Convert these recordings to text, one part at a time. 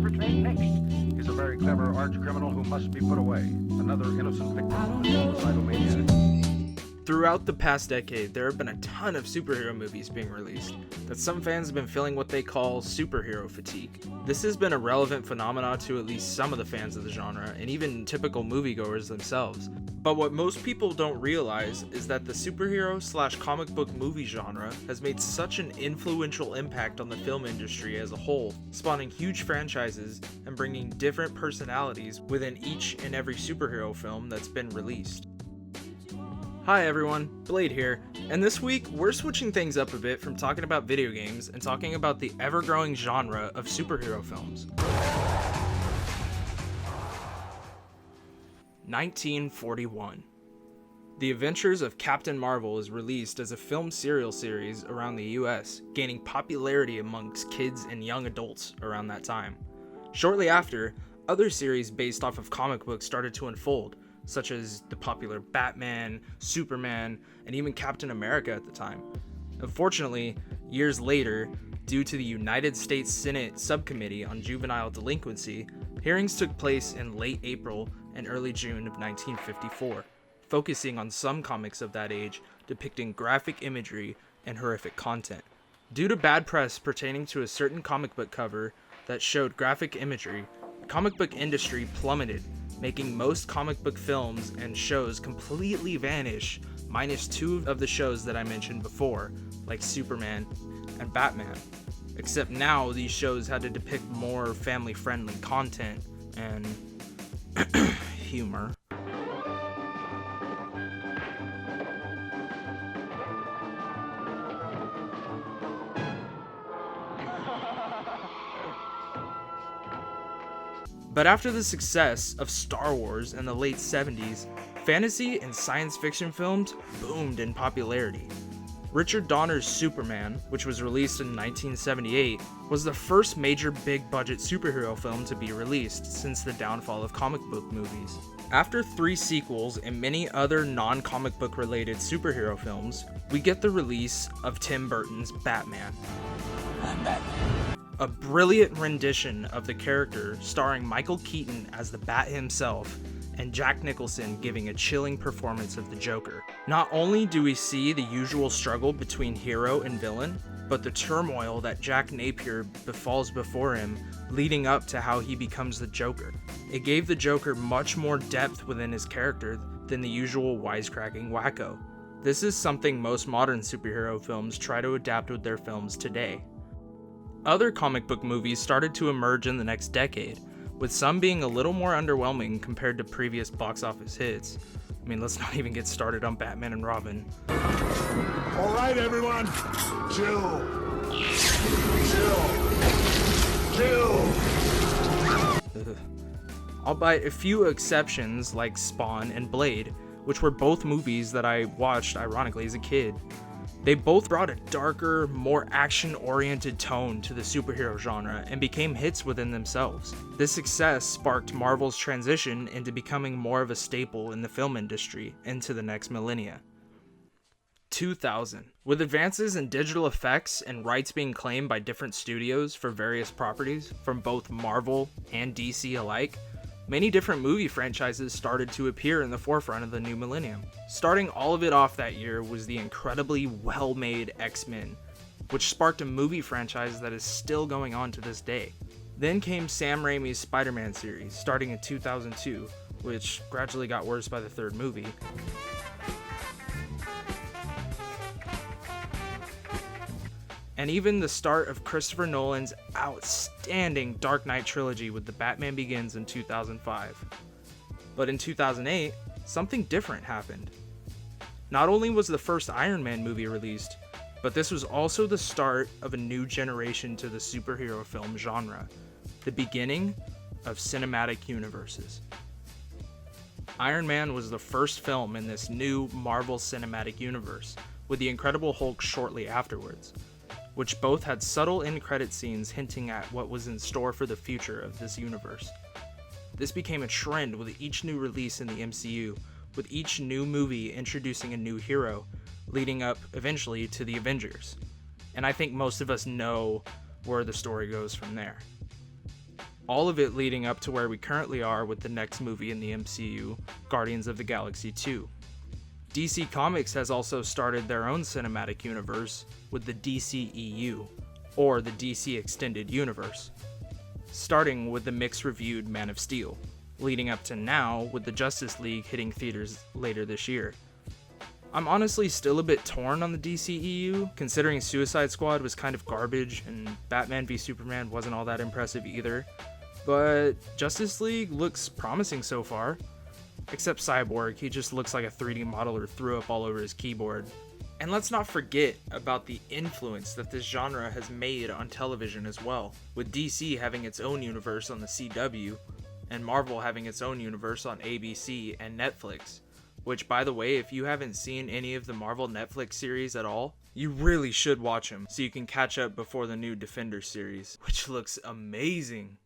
portrayed next is a very clever arch criminal who must be put away. Another innocent victim of a suicidal maniac. Throughout the past decade, there have been a ton of superhero movies being released that some fans have been feeling what they call superhero fatigue. This has been a relevant phenomenon to at least some of the fans of the genre, and even typical moviegoers themselves. But what most people don't realize is that the superhero/comic book movie genre has made such an influential impact on the film industry as a whole, spawning huge franchises and bringing different personalities within each and every superhero film that's been released. Hi everyone, Blade here, and this week we're switching things up a bit from talking about video games and talking about the ever-growing genre of superhero films. 1941. The Adventures of Captain Marvel is released as a film serial series around the US, gaining popularity amongst kids and young adults around that time. Shortly after, other series based off of comic books started to unfold, such as the popular Batman, Superman, and even Captain America at the time. Unfortunately, years later, due to the United States Senate Subcommittee on Juvenile Delinquency, hearings took place in late April and early June of 1954, focusing on some comics of that age depicting graphic imagery and horrific content. Due to bad press pertaining to a certain comic book cover that showed graphic imagery, the comic book industry plummeted, making most comic book films and shows completely vanish, minus two of the shows that I mentioned before, like Superman and Batman. Except now these shows had to depict more family-friendly content and humor. But after the success of Star Wars in the late 70s, fantasy and science fiction films boomed in popularity. Richard Donner's Superman, which was released in 1978, was the first major big-budget superhero film to be released since the downfall of comic book movies. After 3 sequels and many other non-comic book related superhero films, we get the release of Tim Burton's Batman. I'm Batman. A brilliant rendition of the character starring Michael Keaton as the Bat himself and Jack Nicholson giving a chilling performance of the Joker. Not only do we see the usual struggle between hero and villain, but the turmoil that Jack Napier befalls before him leading up to how he becomes the Joker. It gave the Joker much more depth within his character than the usual wisecracking wacko. This is something most modern superhero films try to adapt with their films today. Other comic book movies started to emerge in the next decade, with some being a little more underwhelming compared to previous box office hits. I mean, let's not even get started on Batman and Robin. All right, everyone, chill. Albeit a few exceptions like Spawn and Blade, which were both movies that I watched ironically as a kid. They both brought a darker, more action-oriented tone to the superhero genre and became hits within themselves. This success sparked Marvel's transition into becoming more of a staple in the film industry into the next millennia. 2000. With advances in digital effects and rights being claimed by different studios for various properties from both Marvel and DC alike, many different movie franchises started to appear in the forefront of the new millennium. Starting all of it off that year was the incredibly well-made X-Men, which sparked a movie franchise that is still going on to this day. Then came Sam Raimi's Spider-Man series, starting in 2002, which gradually got worse by the third movie. And even the start of Christopher Nolan's outstanding Dark Knight trilogy with The Batman Begins in 2005. But in 2008, something different happened. Not only was the first Iron Man movie released, but this was also the start of a new generation to the superhero film genre, the beginning of cinematic universes. Iron Man was the first film in this new Marvel Cinematic Universe, with the Incredible Hulk shortly afterwards, which both had subtle end-credit scenes hinting at what was in store for the future of this universe. This became a trend with each new release in the MCU, with each new movie introducing a new hero, leading up eventually to the Avengers. And I think most of us know where the story goes from there. All of it leading up to where we currently are with the next movie in the MCU, Guardians of the Galaxy 2. DC Comics has also started their own cinematic universe with the DCEU, or the DC Extended Universe, starting with the mixed-reviewed Man of Steel, leading up to now with the Justice League hitting theaters later this year. I'm honestly still a bit torn on the DCEU, considering Suicide Squad was kind of garbage and Batman v Superman wasn't all that impressive either, but Justice League looks promising so far. Except Cyborg, he just looks like a 3D modeler threw up all over his keyboard. And let's not forget about the influence that this genre has made on television as well, with DC having its own universe on the CW, and Marvel having its own universe on ABC and Netflix. Which, by the way, if you haven't seen any of the Marvel Netflix series at all, you really should watch them so you can catch up before the new Defender series, which looks amazing.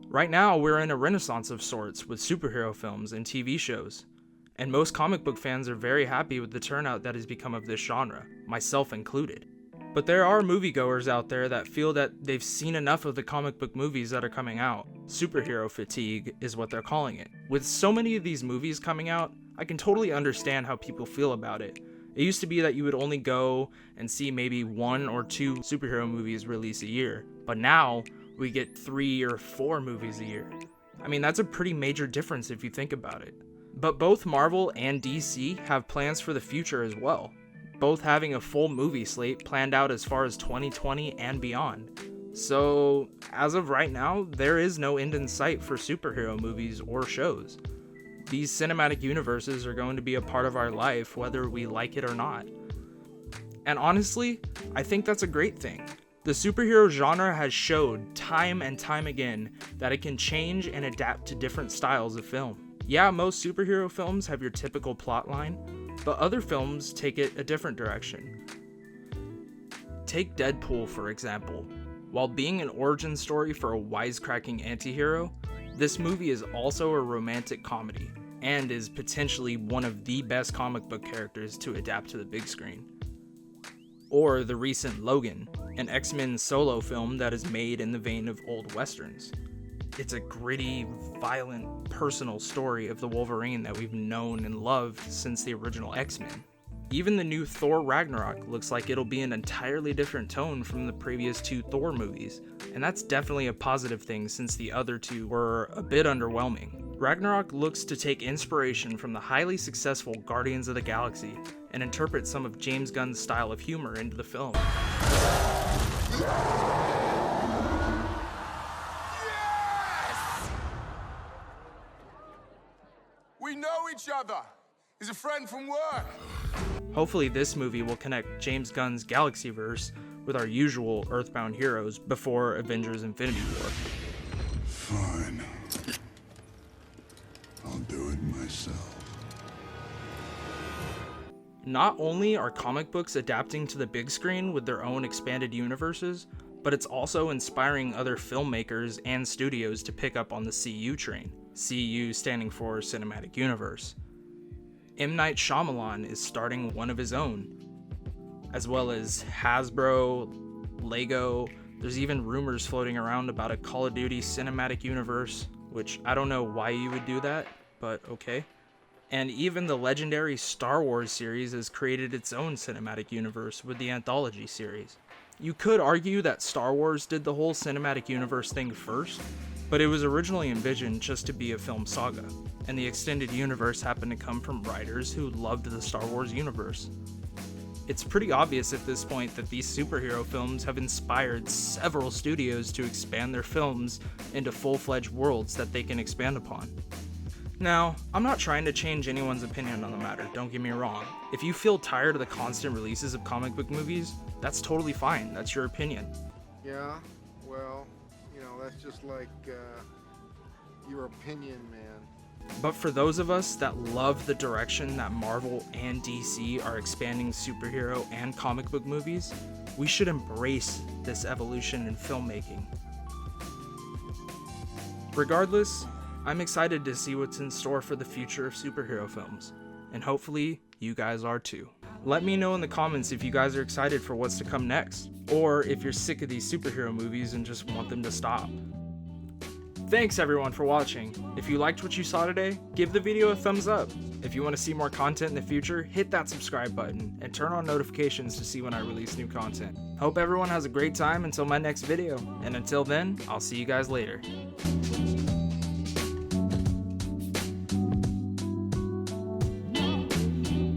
Right now, we're in a renaissance of sorts with superhero films and TV shows, and most comic book fans are very happy with the turnout that has become of this genre, myself included. But there are moviegoers out there that feel that they've seen enough of the comic book movies that are coming out. Superhero fatigue is what they're calling it. With so many of these movies coming out, I can totally understand how people feel about it. It used to be that you would only go and see maybe 1 or 2 superhero movies release a year, but now we get 3 or 4 movies a year. I mean, that's a pretty major difference if you think about it. But both Marvel and DC have plans for the future as well, both having a full movie slate planned out as far as 2020 and beyond. So, as of right now, there is no end in sight for superhero movies or shows. These cinematic universes are going to be a part of our life whether we like it or not. And honestly, I think that's a great thing. The superhero genre has showed time and time again that it can change and adapt to different styles of film. Yeah, most superhero films have your typical plotline, but other films take it a different direction. Take Deadpool, for example. While being an origin story for a wisecracking antihero, this movie is also a romantic comedy, and is potentially one of the best comic book characters to adapt to the big screen. Or the recent Logan, an X-Men solo film that is made in the vein of old westerns. It's a gritty, violent, personal story of the Wolverine that we've known and loved since the original X-Men. Even the new Thor Ragnarok looks like it'll be an entirely different tone from the previous 2 Thor movies, and that's definitely a positive thing since the other 2 were a bit underwhelming. Ragnarok looks to take inspiration from the highly successful Guardians of the Galaxy and interpret some of James Gunn's style of humor into the film. We know each other. He's a friend from work. Hopefully this movie will connect James Gunn's Galaxyverse with our usual Earthbound heroes before Avengers Infinity War. Fine. I'll do it myself. Not only are comic books adapting to the big screen with their own expanded universes, but it's also inspiring other filmmakers and studios to pick up on the CU train. CU standing for Cinematic Universe. M. Night Shyamalan is starting one of his own, as well as Hasbro, Lego. There's even rumors floating around about a Call of Duty Cinematic Universe, which I don't know why you would do that, but okay. And even the legendary Star Wars series has created its own cinematic universe with the Anthology series. You could argue that Star Wars did the whole cinematic universe thing first, but it was originally envisioned just to be a film saga, and the extended universe happened to come from writers who loved the Star Wars universe. It's pretty obvious at this point that these superhero films have inspired several studios to expand their films into full-fledged worlds that they can expand upon. Now, I'm not trying to change anyone's opinion on the matter, don't get me wrong. If you feel tired of the constant releases of comic book movies, that's totally fine, that's your opinion. Yeah, well, that's just like, your opinion, man. But for those of us that love the direction that Marvel and DC are expanding superhero and comic book movies, we should embrace this evolution in filmmaking. Regardless, I'm excited to see what's in store for the future of superhero films, and hopefully you guys are too. Let me know in the comments if you guys are excited for what's to come next, or if you're sick of these superhero movies and just want them to stop. Thanks everyone for watching. If you liked what you saw today, give the video a thumbs up. If you want to see more content in the future, hit that subscribe button and turn on notifications to see when I release new content. Hope everyone has a great time until my next video, and until then, I'll see you guys later.